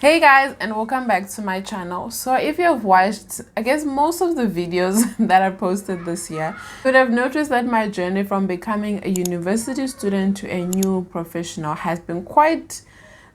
Hey guys, and welcome back to my channel. So if you have watched, I guess, most of the videos that I posted this year, you would have noticed that my journey from becoming a university student to a new professional has been quite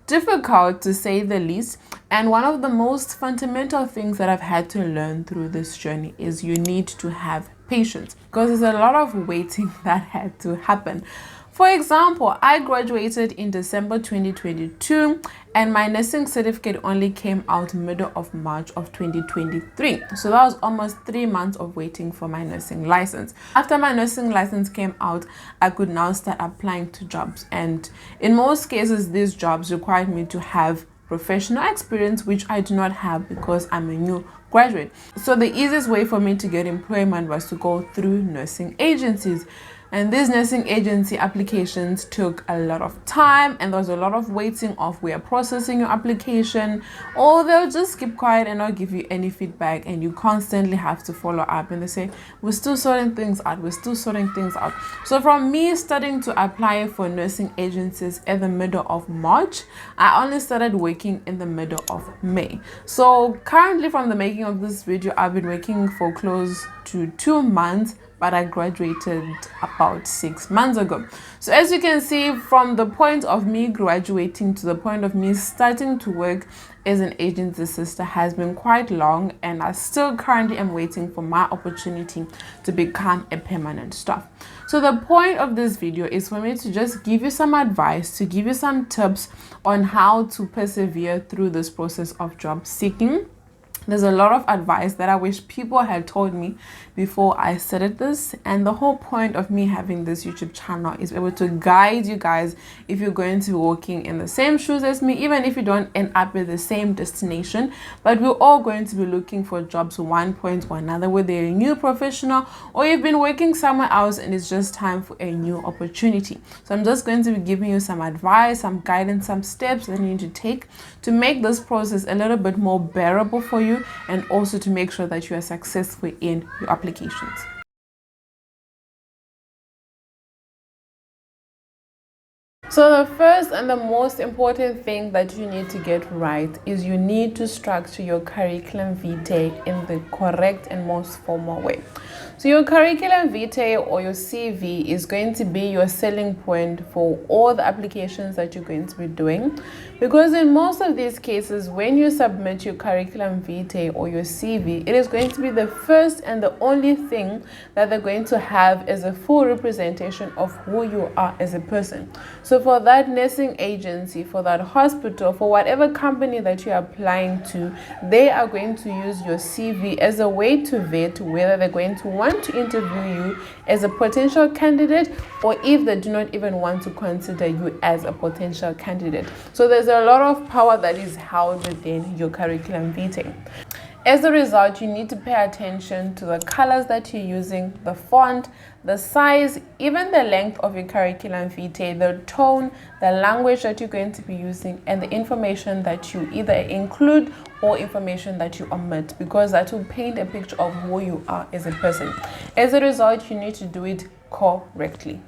difficult, to say the least. And one of the most fundamental things that I've had to learn through this journey is you need to have patience, because there's a lot of waiting that had to happen. For example, I graduated in December 2022 and my nursing certificate only came out middle of March of 2023. So that was almost 3 months of waiting for my nursing license. After my nursing license came out, I could now start applying to jobs. And in most cases, these jobs required me to have professional experience, which I do not have because I'm a new graduate. So the easiest way for me to get employment was to go through nursing agencies. And these nursing agency applications took a lot of time, and there was a lot of waiting of we are processing your application, or they'll just keep quiet and not give you any feedback, and you constantly have to follow up and they say we're still sorting things out. So from me starting to apply for nursing agencies in the middle of March, I only started working in the middle of May. So currently, from the making of this video, I've been working for close to 2 months, but I graduated about 6 months ago. So as you can see, from the point of me graduating to the point of me starting to work as an agency assistant has been quite long, and I still currently am waiting for my opportunity to become a permanent staff. So the point of this video is for me to just give you some advice, to give you some tips on how to persevere through this process of job seeking. There's a lot of advice that I wish people had told me before I started this, and the whole point of me having this YouTube channel is able to guide you guys if you're going to be walking in the same shoes as me, even if you don't end up at the same destination. But we're all going to be looking for jobs one point or another, whether you're a new professional or you've been working somewhere else and it's just time for a new opportunity. So I'm just going to be giving you some advice, some guidance, some steps that you need to take to make this process a little bit more bearable for you, and also to make sure that you are successful in your applications. So the first and the most important thing that you need to get right is you need to structure your curriculum vitae in the correct and most formal way. So your curriculum vitae, or your CV, is going to be your selling point for all the applications that you're going to be doing, because in most of these cases, when you submit your curriculum vitae or your CV, it is going to be the first and the only thing that they're going to have as a full representation of who you are as a person. So for that nursing agency, for that hospital, for whatever company that you're applying to, they are going to use your CV as a way to vet whether they're going to want to interview you as a potential candidate, or if they do not even want to consider you as a potential candidate. So there's a lot of power that is held within your curriculum vitae. As a result, you need to pay attention to the colors that you're using, the font, the size, even the length of your curriculum vitae, the tone, the language that you're going to be using, and the information that you either include or information that you omit, because that will paint a picture of who you are as a person. As a result, you need to do it correctly.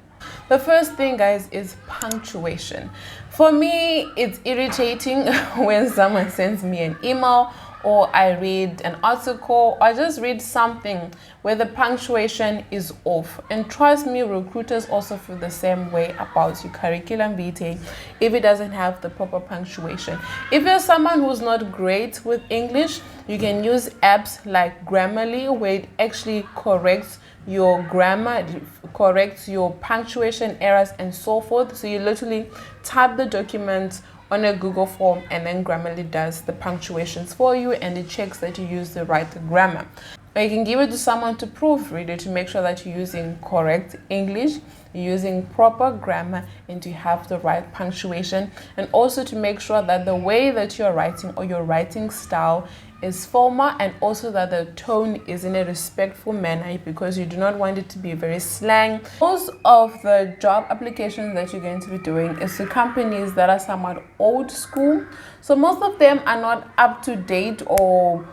The first thing, guys, is punctuation. For me, it's irritating when someone sends me an email, or I read an article, or just read something where the punctuation is off. And trust me, recruiters also feel the same way about your curriculum vitae if it doesn't have the proper punctuation. If you're someone who's not great with English, you can use apps like Grammarly, where it actually corrects your grammar, corrects your punctuation errors and so forth. So you literally type the document on a Google form, and then Grammarly does the punctuations for you, and it checks that you use the right grammar. Or you can give it to someone to proofread it, to make sure that you're using correct English, you're using proper grammar, and you have the right punctuation, and also to make sure that the way that you're writing, or your writing style, is formal, and also that the tone is in a respectful manner, because you do not want it to be very slang. Most of the job applications that you're going to be doing is to companies that are somewhat old school. So most of them are not up to date or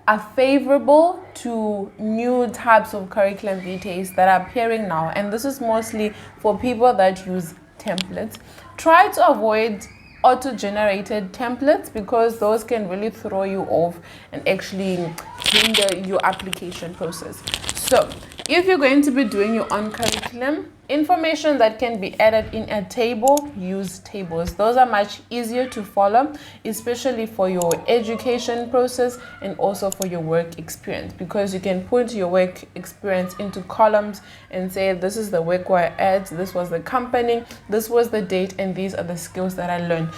are favorable to new types of curriculum vitae that are appearing now, and this is mostly for people that use templates. Try to avoid auto-generated templates, because those can really throw you off and actually hinder your application process. So if you're going to be doing your own curriculum, information that can be added in a table, use tables. Those are much easier to follow, especially for your education process and also for your work experience, because you can put your work experience into columns and say, this is the work where I at, this was the company, this was the date, and these are the skills that I learned.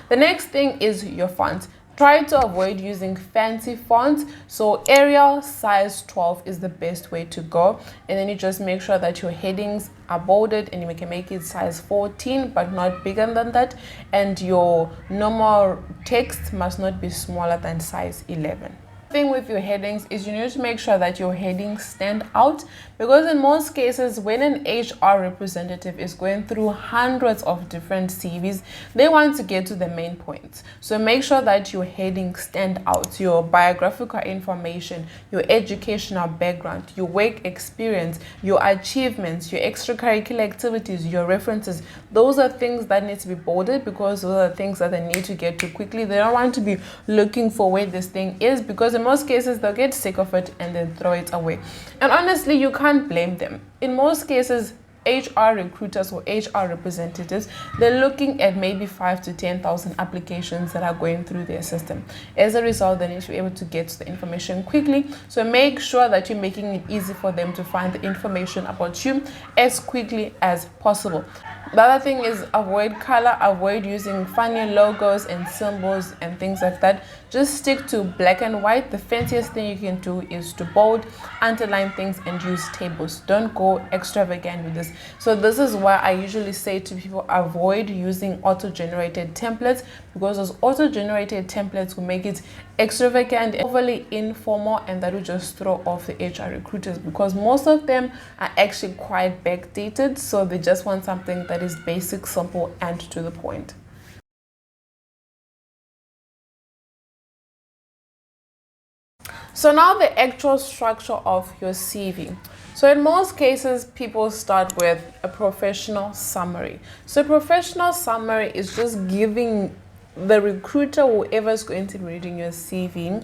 The next thing is your font. Try to avoid using fancy fonts. So Arial size 12 is the best way to go. And then you just make sure that your headings are bolded, and you can make it size 14 but not bigger than that. And your normal text must not be smaller than size 11. Thing with your headings is you need to make sure that your headings stand out, because in most cases when an HR representative is going through hundreds of different CVs, they want to get to the main points. So make sure that your headings stand out, your biographical information, your educational background, your work experience, your achievements, your extracurricular activities, your references. Those are things that need to be bolded, because those are things that they need to get to quickly. They don't want to be looking for where this thing is, because in most cases they'll get sick of it and then throw it away. And honestly, you can't blame them. In most cases, HR recruiters or HR representatives, they're looking at maybe 5,000 to 10,000 applications that are going through their system. As a result, they need to be able to get to the information quickly. So make sure that you're making it easy for them to find the information about you as quickly as possible. The other thing is avoid color, avoid using funny logos and symbols and things like that. Just stick to black and white. The fanciest thing you can do is to bold, underline things, and use tables. Don't go extravagant with this. So this is why I usually say to people, avoid using auto-generated templates, because those auto-generated templates will make it extravagant, overly informal, and that will just throw off the HR recruiters, because most of them are actually quite backdated. So they just want something that is basic, simple, and to the point. So now the actual structure of your CV. So in most cases, people start with a professional summary. So professional summary is just giving the recruiter, whoever is going to be reading your CV,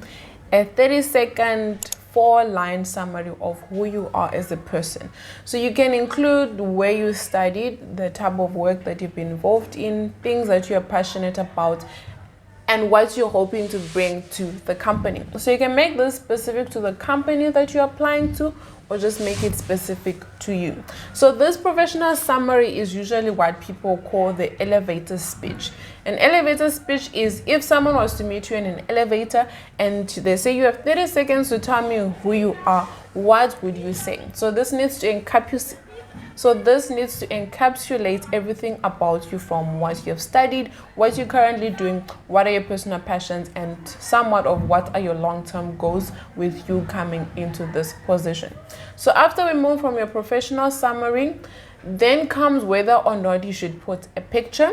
a 30-second 4-line summary of who you are as a person. So you can include where you studied, the type of work that you've been involved in, things that you're passionate about, and what you're hoping to bring to the company. So you can make this specific to the company that you're applying to, or just make it specific to you. So this professional summary is usually what people call the elevator speech. An elevator speech is if someone was to meet you in an elevator and they say you have 30 seconds to tell me who you are, what would you say? So this needs to encapsulate everything about you, from what you've studied, what you're currently doing, what are your personal passions, and somewhat of what are your long-term goals with you coming into this position. So after we move from your professional summary, then comes whether or not you should put a picture.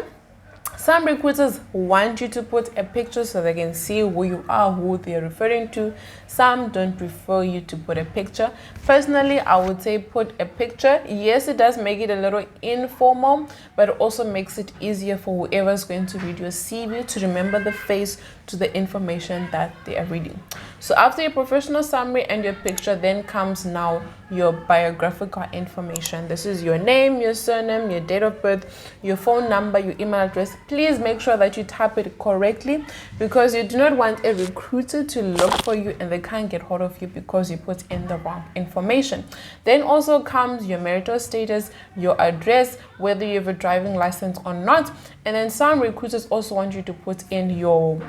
Some recruiters want you to put a picture so they can see who you are, who they're referring to. Some don't prefer you to put a picture. Personally, I would say put a picture. Yes, it does make it a little informal, but it also makes it easier for whoever's going to read your CV to remember the face to the information that they are reading. So after your professional summary and your picture, then comes now your biographical information. This is your name, your surname, your date of birth, your phone number, your email address. Please make sure that you type it correctly, because you do not want a recruiter to look for you and they can't get hold of you because you put in the wrong information. Then also comes your marital status, your address, whether you have a driving license or not. And then some recruiters also want you to put in your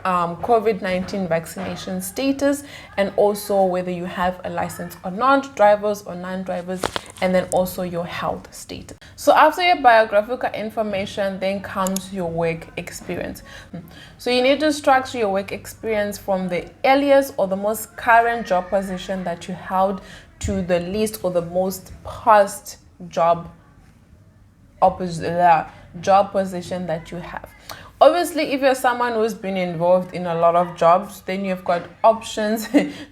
COVID-19 vaccination status, and also whether you have a license or not, drivers or non-drivers, and then also your health status. So after your biographical information, then comes your work experience. So you need to structure your work experience from the earliest or the most current job position that you held to the least or the most past job position that you have. Obviously, if you're someone who's been involved in a lot of jobs, then you've got options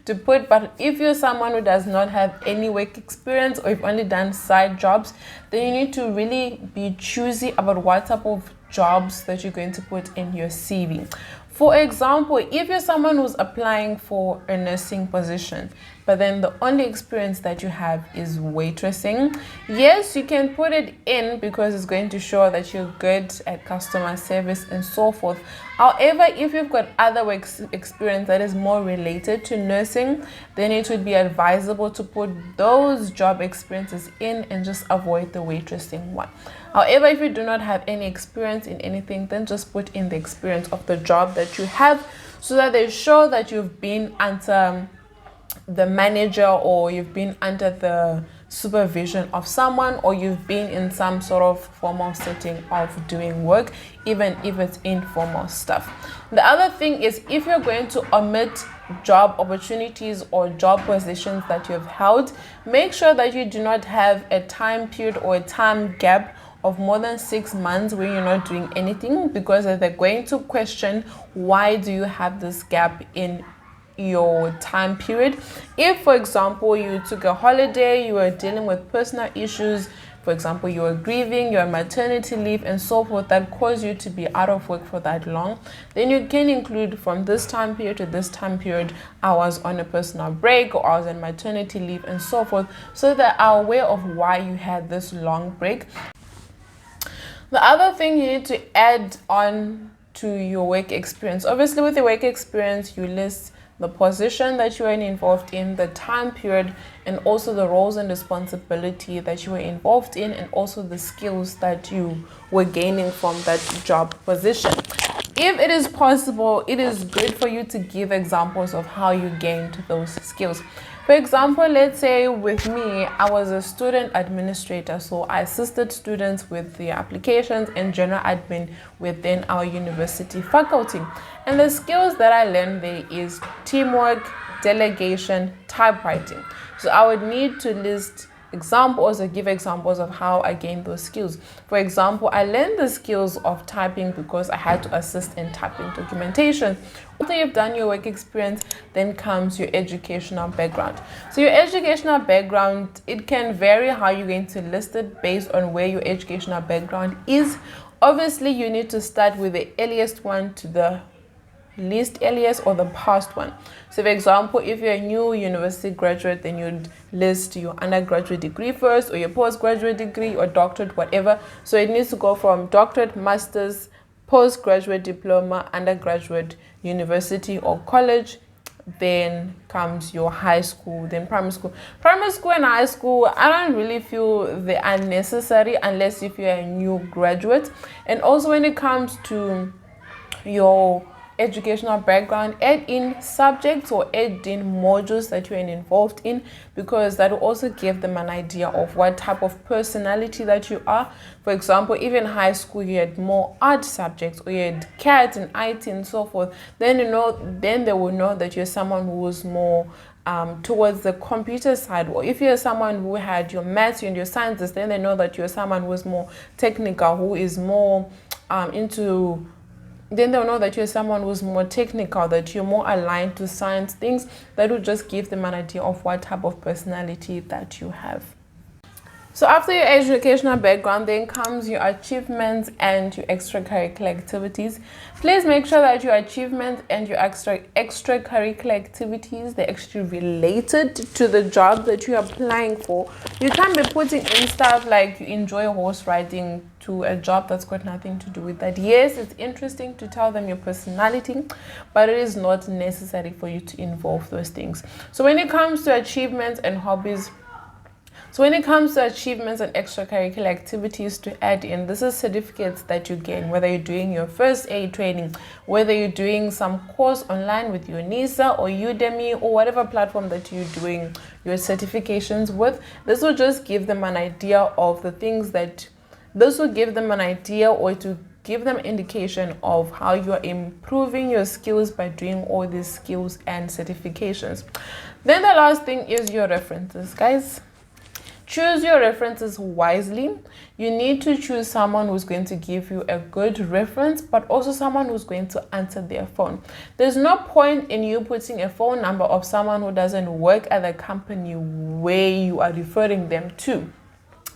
to put. But if you're someone who does not have any work experience, or you've only done side jobs, then you need to really be choosy about what type of jobs that you're going to put in your CV. For example, if you're someone who's applying for a nursing position, but then the only experience that you have is waitressing, yes, you can put it in because it's going to show that you're good at customer service and so forth. However, if you've got other experience that is more related to nursing, then it would be advisable to put those job experiences in and just avoid the waitressing one. However, if you do not have any experience in anything, then just put in the experience of the job that you have so that they show that you've been under the manager or you've been under the supervision of someone or you've been in some sort of formal setting of doing work, even if it's informal stuff. The other thing is, if you're going to omit job opportunities or job positions that you've held, make sure that you do not have a time period or a time gap of more than 6 months where you're not doing anything, because they're going to question why do you have this gap in your time period. If, for example, you took a holiday, you were dealing with personal issues, for example, you were grieving, you're on maternity leave and so forth, that caused you to be out of work for that long, then you can include from this time period to this time period, I was on a personal break or I was on maternity leave and so forth, so that are aware of why you had this long break. The other thing you need to add on to your work experience, obviously with your work experience, you list the position that you are involved in, the time period, and also the roles and responsibility that you were involved in, and also the skills that you were gaining from that job position. If it is possible, it is good for you to give examples of how you gained those skills. For example, let's say with me, I was a student administrator, so I assisted students with their applications and general admin within our university faculty. And the skills that I learned there is teamwork, delegation, typewriting. So I would need to list examples or give examples of how I gained those skills. For example, I learned the skills of typing because I had to assist in typing documentation. After you've done your work experience, then comes your educational background. So your educational background, it can vary how you're going to list it based on where your educational background is. Obviously, you need to start with the earliest one to the least earliest or the past one. So for example, if you're a new university graduate, then you'd list your undergraduate degree first, or your postgraduate degree or doctorate, whatever. So it needs to go from doctorate, master's, postgraduate diploma, undergraduate, university or college. Then comes your high school, then primary school. Primary school and high school, I don't really feel they are necessary unless if you're a new graduate. And also when it comes to your educational background, add in subjects or add in modules that you're involved in, because that will also give them an idea of what type of personality that you are. For example, even high school, you had more art subjects, or you had CAT and IT and so forth. Then they will know that you're someone who is more towards the computer side. Or if you're someone who had your maths and your sciences, then they know that you're someone who is more technical, who is more then they'll know that you're someone who's more technical, that you're more aligned to science things. That will just give them an idea of what type of personality that you have. So after your educational background, then comes your achievements and your extracurricular activities. Please make sure that your achievements and your extracurricular activities, they're actually related to the job that you're applying for. You can't be putting in stuff like you enjoy horse riding to a job that's got nothing to do with that. Yes, it's interesting to tell them your personality, but it is not necessary for you to involve those things. So when it comes to achievements and hobbies, and extracurricular activities to add in, this is certificates that you gain, whether you're doing your first aid training, whether you're doing some course online with your NISA or Udemy or whatever platform that you're doing your certifications with. This will just give them an idea of the things that, this will give them an idea or to give them indication of how you are improving your skills by doing all these skills and certifications. Then the last thing is your references, guys. Choose your references wisely. You need to choose someone who's going to give you a good reference, but also someone who's going to answer their phone. There's no point in you putting a phone number of someone who doesn't work at the company where you are referring them to.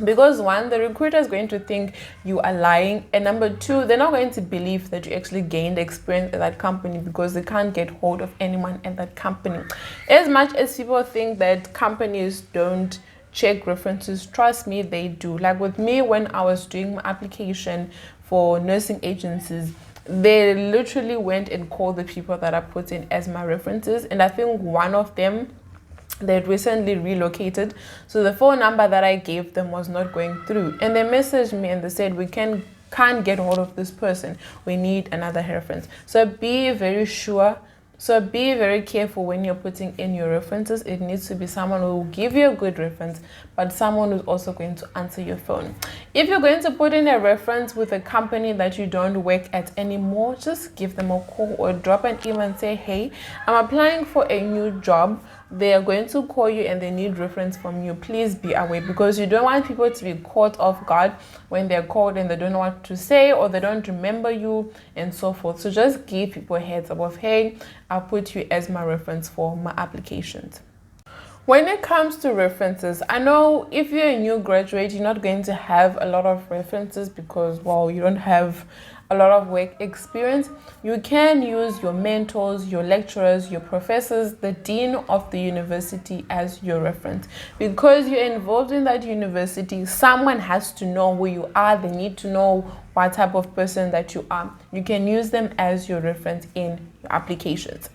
Because one, the recruiter is going to think you are lying, and number two, they're not going to believe that you actually gained experience at that company because they can't get hold of anyone at that company. As much as people think that companies don't check references, trust me, they do. Like with me, when I was doing my application for nursing agencies, they literally went and called the people that I put in as my references, and I think one of them, they'd recently relocated, so the phone number that I gave them was not going through, and they messaged me and they said, we can't get hold of this person, we need another reference. So be very careful when you're putting in your references. It needs to be someone who will give you a good reference, but someone who's also going to answer your phone. If you're going to put in a reference with a company that you don't work at anymore, just give them a call or drop an email and say, hey, I'm applying for a new job. They are going to call you and they need reference from you. Please be aware, because you don't want people to be caught off guard when they're called and they don't know what to say, or they don't remember you and so forth. So just give people a heads up of, hey, I'll put you as my reference for my applications. When it comes to references, I know if you're a new graduate, you're not going to have a lot of references because, well, you don't have a lot of work experience. You can use your mentors, your lecturers, your professors, the dean of the university as your reference. Because you're involved in that university, someone has to know who you are. They need to know what type of person that you are. You can use them as your reference in your applications.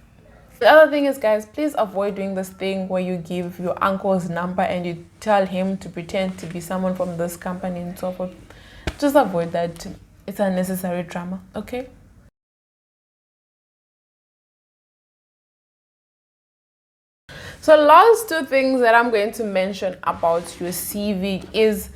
The other thing is, guys, please avoid doing this thing where you give your uncle's number and you tell him to pretend to be someone from this company and so forth. Just avoid that. It's unnecessary drama, okay? So last two things that I'm going to mention about your CV is,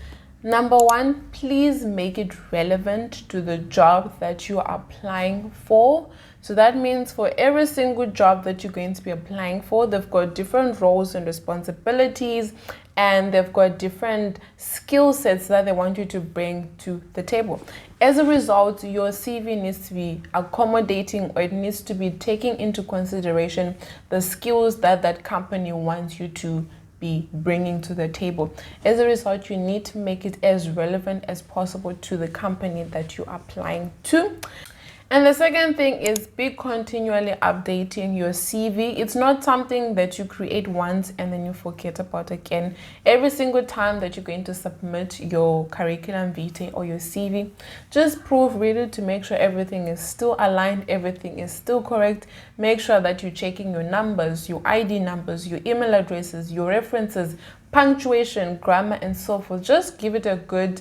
number one, please make it relevant to the job that you are applying for. So that means for every single job that you're going to be applying for, they've got different roles and responsibilities, and they've got different skill sets that they want you to bring to the table. As a result, your CV needs to be accommodating, or it needs to be taking into consideration the skills that that company wants you to be bringing to the table. As a result, you need to make it as relevant as possible to the company that you're applying to. And the second thing is, be continually updating your CV. It's not something that you create once and then you forget about again. Every single time that you're going to submit your curriculum vitae or your CV, just proofread it to make sure everything is still aligned, everything is still correct. Make sure that you're checking your numbers, your ID numbers, your email addresses, your references, punctuation, grammar, and so forth. Just give it a good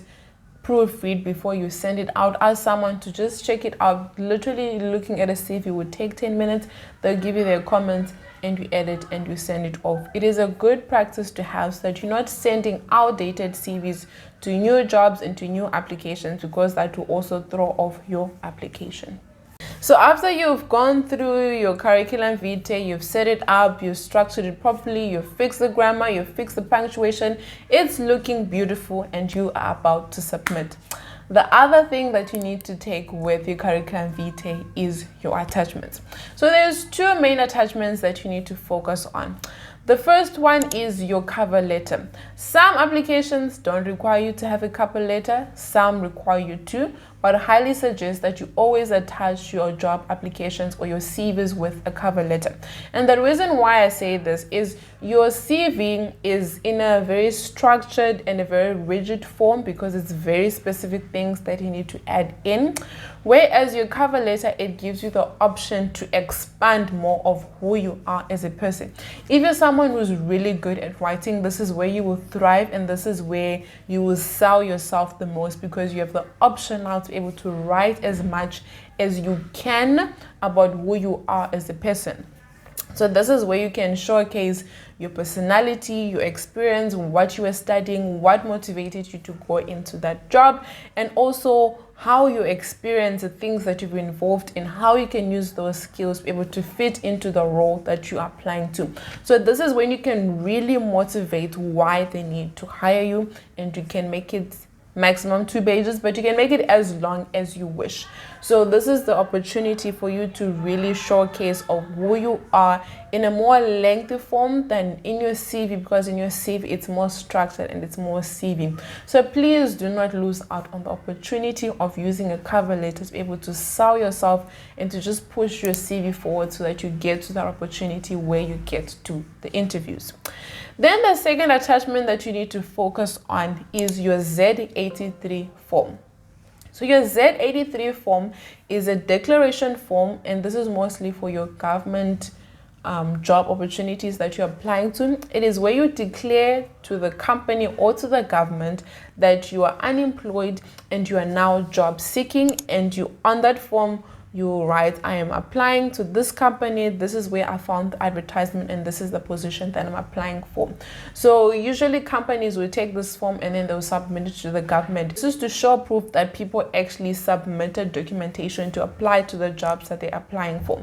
proofread before you send it out. Ask someone to just check it out. Literally looking at a CV would take 10 minutes. They'll give you their comments and you edit and you send it off. It is a good practice to have so that you're not sending outdated CVs to new jobs and to new applications, because that will also throw off your application. So after you've gone through your curriculum vitae, you've set it up, you've structured it properly, you've fixed the grammar, you've fixed the punctuation, it's looking beautiful and you are about to submit. The other thing that you need to take with your curriculum vitae is your attachments. So there's two main attachments that you need to focus on. The first one is your cover letter. Some applications don't require you to have a cover letter, some require you to, but I highly suggest that you always attach your job applications or your CVs with a cover letter. And the reason why I say this is your CV is in a very structured and a very rigid form because it's very specific things that you need to add in. Whereas your cover letter, it gives you the option to expand more of who you are as a person. If you're someone who's really good at writing, this is where you will thrive and this is where you will sell yourself the most, because you have the option now to be able to write as much as you can about who you are as a person. So this is where you can showcase your personality, your experience, what you were studying, what motivated you to go into that job, and also how you experience the things that you've been involved in, how you can use those skills to be able to fit into the role that you are applying to. So this is when you can really motivate why they need to hire you, and you can make it maximum 2 pages, but you can make it as long as you wish. So this is the opportunity for you to really showcase of who you are in a more lengthy form than in your CV, because in your CV it's more structured and it's more CV. So please do not lose out on the opportunity of using a cover letter to be able to sell yourself and to just push your CV forward so that you get to that opportunity where you get to the interviews. Then the second attachment that you need to focus on is your Z83 form. So your Z83 form is a declaration form, and this is mostly for your government job opportunities that you're applying to. It is where you declare to the company or to the government that you are unemployed and you are now job seeking, and you on that form you write, I am applying to this company, this is where I found the advertisement, and this is the position that I'm applying for. So usually companies will take this form and then they'll submit it to the government. This is to show proof that people actually submitted documentation to apply to the jobs that they're applying for.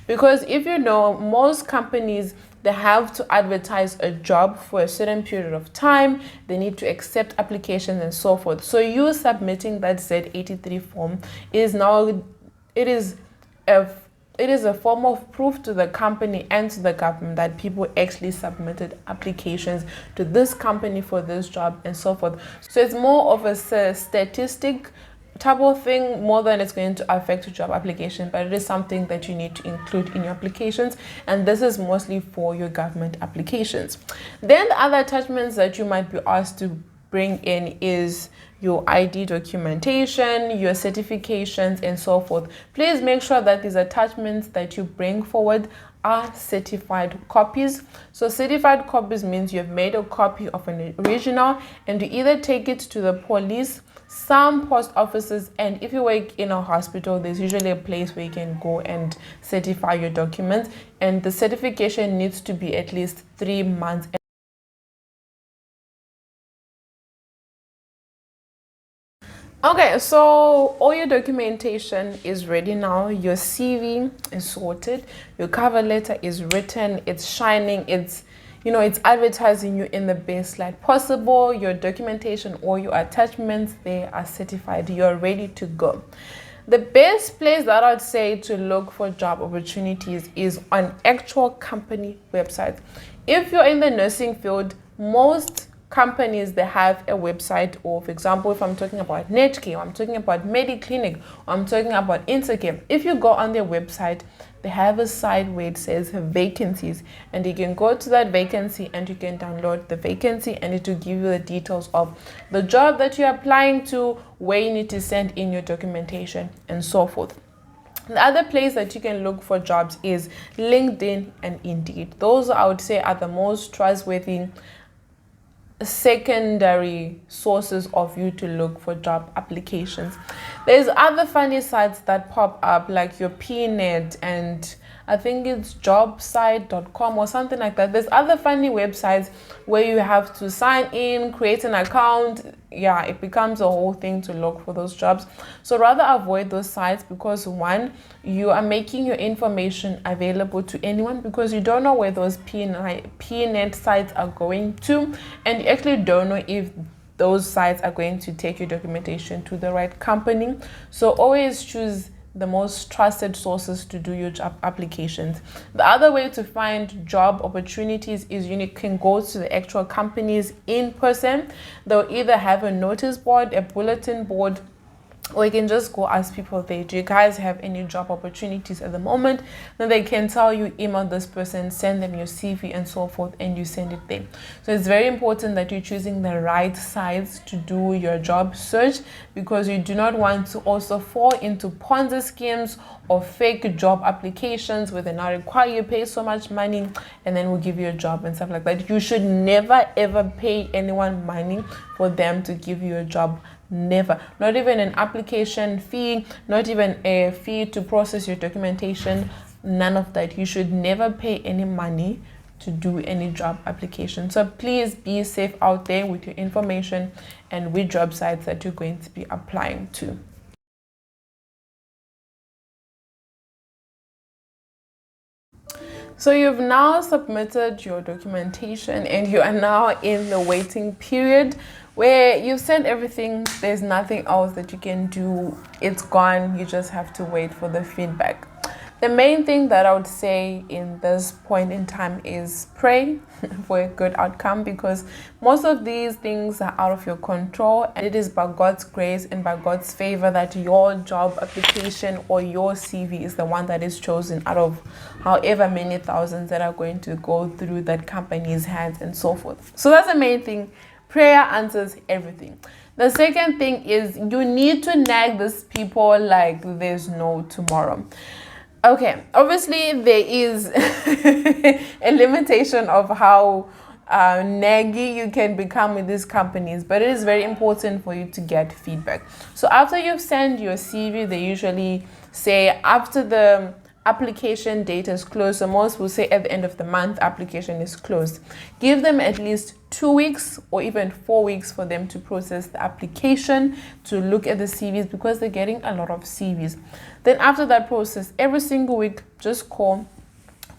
Because if you know, most companies, they have to advertise a job for a certain period of time, they need to accept applications and so forth. So you submitting that Z83 form is now it is a form of proof to the company and to the government that people actually submitted applications to this company for this job and so forth. So it's more of a statistic type of thing more than it's going to affect your job application, but it is something that you need to include in your applications, and this is mostly for your government applications. Then the other attachments that you might be asked to bring in is your ID documentation, your certifications, and so forth. Please make sure that these attachments that you bring forward are certified copies. So certified copies means you've made a copy of an original and you either take it to the police, some post offices, and if you work in a hospital, there's usually a place where you can go and certify your documents, and the certification needs to be at least 3 months. Okay, so all your documentation is ready now. Your CV is sorted, your cover letter is written, it's shining, it's advertising you in the best light possible. Your documentation or your attachments, they are certified, you're ready to go. The best place that I'd say to look for job opportunities is on actual company websites. If you're in the nursing field, most companies, they have a website, or for example, if I'm talking about Netcare, I'm talking about Mediclinic, or I'm talking about Intercare, if you go on their website, they have a site where it says vacancies, and you can go to that vacancy and you can download the vacancy, and it will give you the details of the job that you're applying to, where you need to send in your documentation, and so forth. The other place that you can look for jobs is LinkedIn and Indeed. Those, I would say, are the most trustworthy secondary sources of you to look for job applications. There's other funny sites that pop up, like your PNet, and I think it's jobsite.com or something like that. There's other funny websites where you have to sign in, create an account. Yeah, it becomes a whole thing to look for those jobs. So rather avoid those sites, because one, you are making your information available to anyone, because you don't know where those PNet sites are going to, and you actually don't know if those sites are going to take your documentation to the right company. So always choose the most trusted sources to do your job applications. The other way to find job opportunities is you can go to the actual companies in person. They'll either have a notice board, a bulletin board, or you can just go ask people there, do you guys have any job opportunities at the moment? Then they can tell you, email this person, send them your CV and so forth, and you send it there. So it's very important that you're choosing the right sites to do your job search, because you do not want to also fall into Ponzi schemes or fake job applications where they now require you pay so much money and then will give you a job and stuff like that. You should never ever pay anyone money for them to give you a job. Never. Not even an application fee, not even a fee to process your documentation, none of that. You should never pay any money to do any job application. So please be safe out there with your information and with job sites that you're going to be applying to. So you've now submitted your documentation and you are now in the waiting period where you've sent everything. There's nothing else that you can do. It's gone. You just have to wait for the feedback. The main thing that I would say in this point in time is pray for a good outcome, because most of these things are out of your control, and it is by God's grace and by God's favor that your job application or your CV is the one that is chosen out of however many thousands that are going to go through that company's hands and so forth. So that's the main thing. Prayer answers everything. The second thing is you need to nag these people like there's no tomorrow. Okay, obviously there is a limitation of how naggy you can become with these companies, but it is very important for you to get feedback. So after you've sent your CV, they usually say after the application date is closed, so most will say at the end of the month application is closed. Give them at least 2 weeks or even 4 weeks for them to process the application, to look at the CVs, because they're getting a lot of CVs. Then after that process, every single week, just call,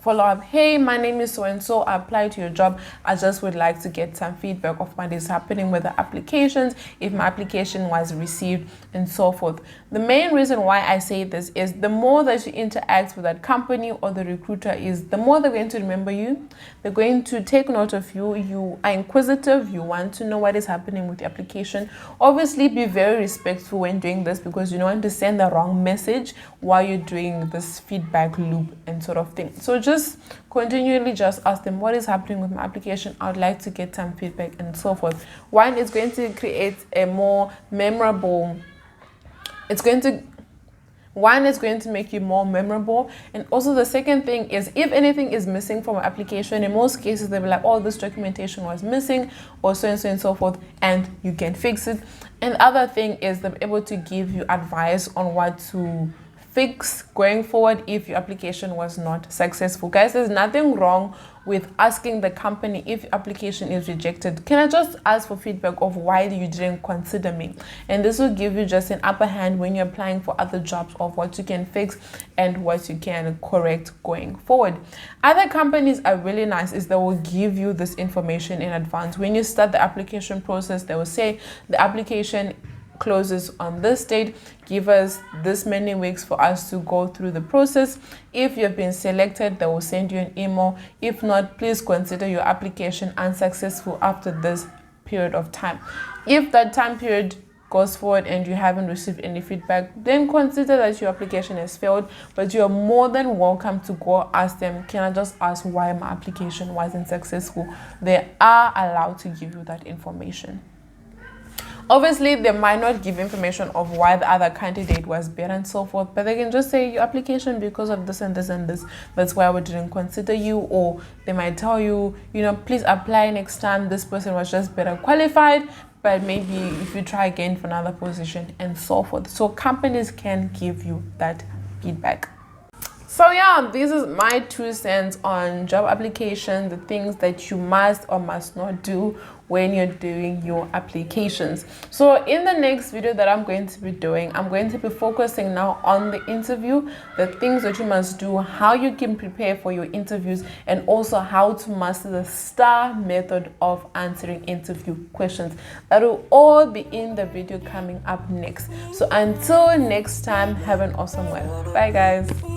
follow up. Hey, my name is so and so. I applied to your job. I just would like to get some feedback of what is happening with the applications, if my application was received, and so forth. The main reason why I say this is the more that you interact with that company or the recruiter is, the more they're going to remember you. They're going to take note of you. You are inquisitive. You want to know what is happening with the application. Obviously, be very respectful when doing this, because you don't want to send the wrong message while you're doing this feedback loop and sort of thing. So just continually just ask them, what is happening with my application? I would like to get some feedback and so forth. One is going to create a more memorable, one is going to make you more memorable. And also the second thing is, if anything is missing from an application, in most cases they'll be like, oh, this documentation was missing, or so and so and so forth, and you can fix it. And the other thing is they're able to give you advice on what to fix going forward if your application was not successful. Guys, there's nothing wrong with asking the company, if your application is rejected, can I just ask for feedback of why you didn't consider me? And this will give you just an upper hand when you're applying for other jobs, of what you can fix and what you can correct going forward. Other companies are really nice, is they will give you this information in advance. When you start the application process, they will say the application closes on this date, give us this many weeks for us to go through the process. If you've been selected, they will send you an email. If not, please consider your application unsuccessful after this period of time. If that time period goes forward and you haven't received any feedback, then consider that your application has failed, but you are more than welcome to go ask them, can I just ask why my application wasn't successful? They are allowed to give you that information. Obviously, they might not give information of why the other candidate was better and so forth, but they can just say your application, because of this and this and this, that's why we didn't consider you. Or they might tell you, please apply next time. This person was just better qualified, but maybe if you try again for another position and so forth. So companies can give you that feedback. So yeah, this is my 2 cents on job application, the things that you must or must not do when you're doing your applications. So in the next video that I'm going to be doing, I'm going to be focusing now on the interview, the things that you must do, how you can prepare for your interviews, and also how to master the STAR method of answering interview questions. That will all be in the video coming up next. So until next time, have an awesome one. Bye guys.